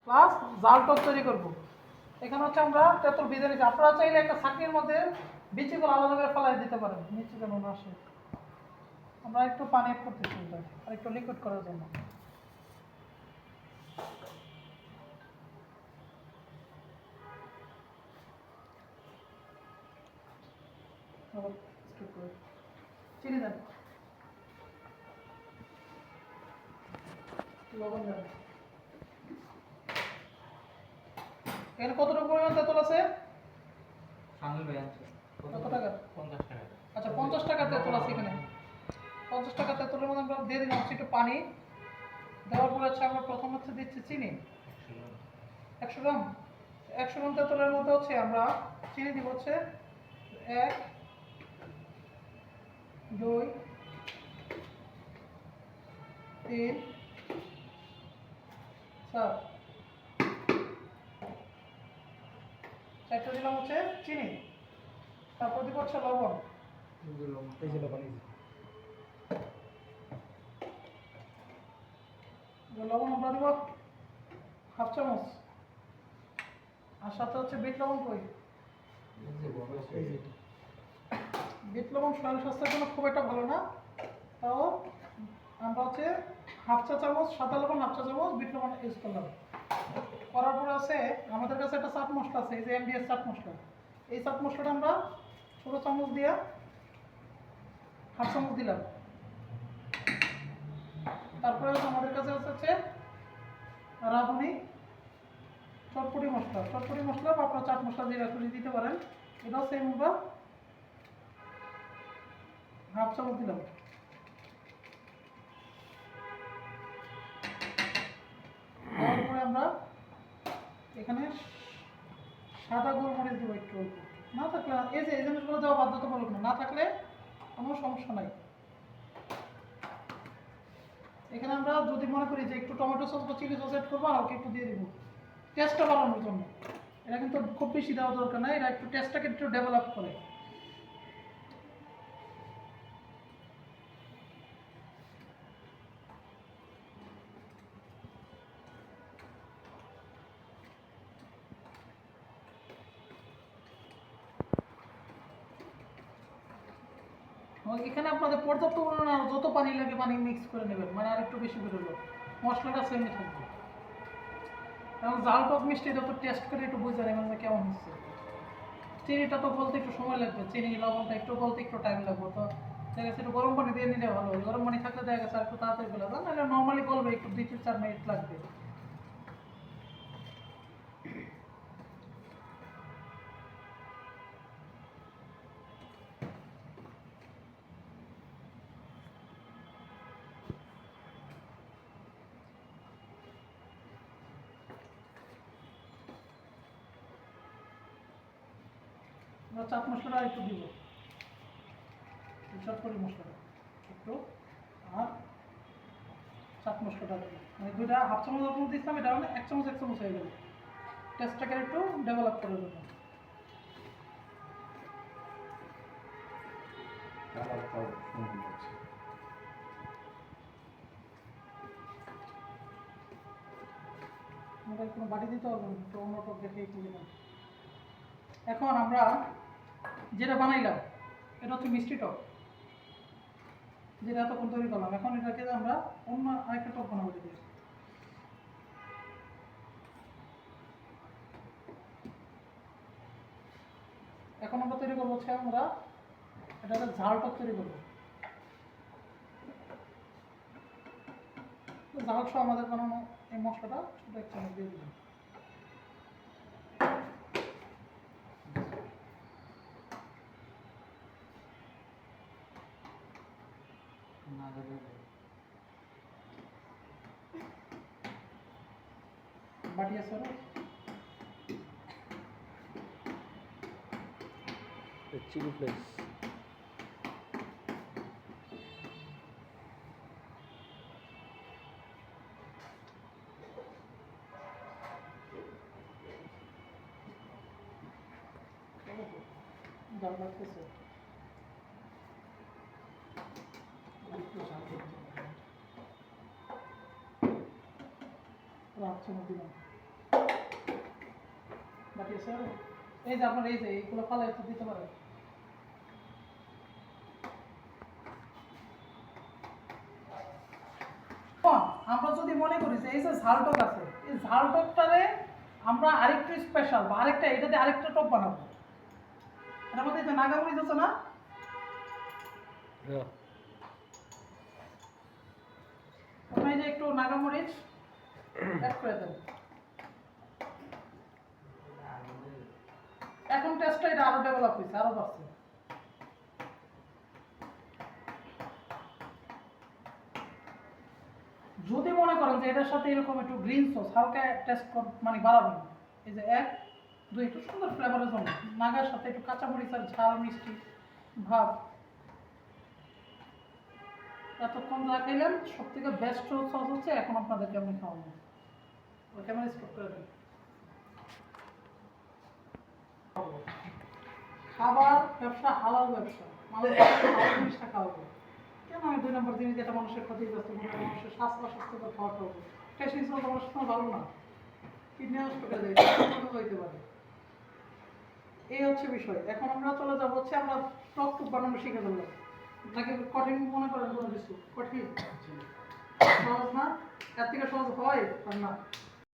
Plus জাল টক তৈরি করব। এখানে হচ্ছে আমরা তেঁতুল ভিজে নিচ্ছি। আপনারা চাইলে একটা ছাঁকনির মধ্যে বিচিগুলো আলাদা করে ফেলাই দিতে পারেন, নিচে যেন না আসে। আমরা একটু পানি অ্যাড করতেছি আর একটু লিকুইড করার জন্য। চিনি দেন, লবণ দেন। এখানে কতটুকু পরিমাণ তেঁতুল আছে? কত টাকা? 50 টাকা। আচ্ছা 50 টাকা তেঁতুল আছে এখানে। 50 টাকা তেঁতুলের মধ্যে আমরা দিয়ে দিলাম একটু পানি। দেওয়ার পরে হচ্ছে আমরা প্রথম হচ্ছে দিচ্ছি চিনি 100 গ্রাম। 100 গ্রাম তেঁতুলের মধ্যে হচ্ছে আমরা চিনি দিব হচ্ছে 1, 2, 3, 4, 4টা দিলাম হচ্ছে চিনি। তারপর দিব হচ্ছে লবণ। লবণ আমরা দিব 1/2 চামচ। আর সাথে হচ্ছে বিট লবণ। কই বিট লবণ শরীর স্বাস্থ্যের জন্য খুব একটা ভালো না, তাও আমরা হচ্ছে 1/2 চা চামচ সাদা লবণ, 1/2 চা চামচ বিট লবণ ইউজ করলাম। করার পরে আছে আমাদের কাছে একটা চাট মশলা আছে, এই যে এমডিএস চাট মশলা। এই চাট মশলাটা আমরা ছোটো চামচ দিয়ে 1/2 চামচ দিলাম। তারপরে আমাদের কাছে হচ্ছে রাঁধুনি চটপটি মশলা। চটপটি মশলা বা আপনার চাট মশলা দিয়ে করে দিতে পারেন। এটাও সেম আমরা 1/2 চামচ দিলাম। তারপরে আমরা এখানে সাদা গোলমরিচ দেবো একটু। না থাকলে এই যে এই জিনিসগুলো দেওয়া বাধ্যতামূলক না, থাকলে কোনো সমস্যা নাই। এখানে আমরা যদি মনে করি যে একটু টমেটো সস বা চিলি সস অ্যাড করবো, হালকা একটু দিয়ে দিব টেস্টটা বাড়ানোর জন্য। এটা কিন্তু খুব বেশি দেওয়া দরকার নাই, এটা একটু টেস্টটাকে একটু ডেভেলপ করে। এখানে আপনাদের পর্যাপ্ত পরিমাণে আর যত পানি লাগে পানি মিক্স করে নেবেন, মানে আর একটু বেশি করে দেবেন। মশলাটা সেমই থাকবে। এবং জাল টক মিষ্টি যত টেস্ট করে একটু বুঝে নেবেন কেমন হচ্ছে। চিনিটা তো বলতে একটু সময় লাগবে, চিনি লবণটা একটু বলতে একটু টাইম লাগবে। তো দেখা গেছে একটু গরম পানি দিয়ে নিলে ভালো হয়। গরম পানি থাকলে দেখা গেছে আর একটু তাড়াতাড়ি গলে যায়, নাহলে নর্মালি গলবে একটু 2-4 মিনিট লাগবে। আমরা চাট মশলাটা একটু দিব, চটপটি মশলাটা একটু, আর চাট মশলাটা দিব, মানে দুইটা 1/2 চামচ আপনি দিচ্ছিলাম, এটা মানে 1 চামচ 1 চামচ হয়ে গেল টেস্টটাকে একটু ডেভেলপ করার জন্য। আমরা কোনো বাটি দিতে পারবো না, তো অন্য টক দেখে একটু দিলাম। এখন আমরা যেটা বানাইলাম এটা হচ্ছে মিষ্টি টক, যেটা এতক্ষণ তৈরি করলাম। এখন এটাকে আমরা অন্য আরেকটা টক বানাবো। দিতে এখন আমরা তৈরি করবো হচ্ছে আমরা এটাকে ঝাল টক তৈরি করবো। ঝাল সহ আমাদের বানানো এই মশলাটা ছোটো 1 চামচ দিয়ে দিলাম। বাটি আছে আরো চিলি ফ্লেক্স। জাল লাগতেছে। রাত দিলাম বাকি আছে আরো? এই যে আপনার এই যে এইগুলো ফালাই তো দিতে পারেন। আমরা যদি মনে করি যে এই যে ঝালটক আছে, এই ঝালটকটারে আমরা আরেকটু স্পেশাল বা আরেকটা এটাতে আরেকটা টক বানাবো। এটার মধ্যে যে নাগামরিচ আছে না, Yeah. ওখানে যে একটু নাগামরিচ অ্যাড করে দেন। এখন টেস্টটা এটা আরো ডেভেলপ হয়েছে, আরো বাড়ছে। যদি মনে করেন যে এটার সাথে এরকম একটু গ্রিন সস হালকা টেস্ট মানে বাড়াবেন, এই যে 1 2 একটু সুন্দর ফ্লেভারের জন্য নাগার সাথে একটু কাঁচামরিচ আর ঝাল মিষ্টি ভাব, এতক্ষণ যা খেলেন সব থেকে বেস্ট সস হচ্ছে এখন আপনাদেরকে আমি খাওয়াবো। ওই ক্যামেরা স্টপ করে দেন। খাবার ব্যবসা হালাল ব্যবসা, মানুষের ভালো জিনিসটা খাওয়াবো। কেন আমি 2 নম্বর জিনিস যেটা মানুষের ক্ষতিগ্রস্ত করে, মানুষের স্বাস্থ্য অস্বাস্থ্যকর খাবার খাওয়াবো? এটা সেই সময় মানুষের সময় ভালো না, কিডনি নষ্ট করে দেয়, হইতে পারে। এই হচ্ছে বিষয়। এখন আমরা চলে যাবো হচ্ছে আমরা টক টুক বানানো শিখে ফেললাম। নাকি কঠিন মনে করেন কোনো কিছু? কঠিন সহজ না? এর থেকে সহজ হয় আর না?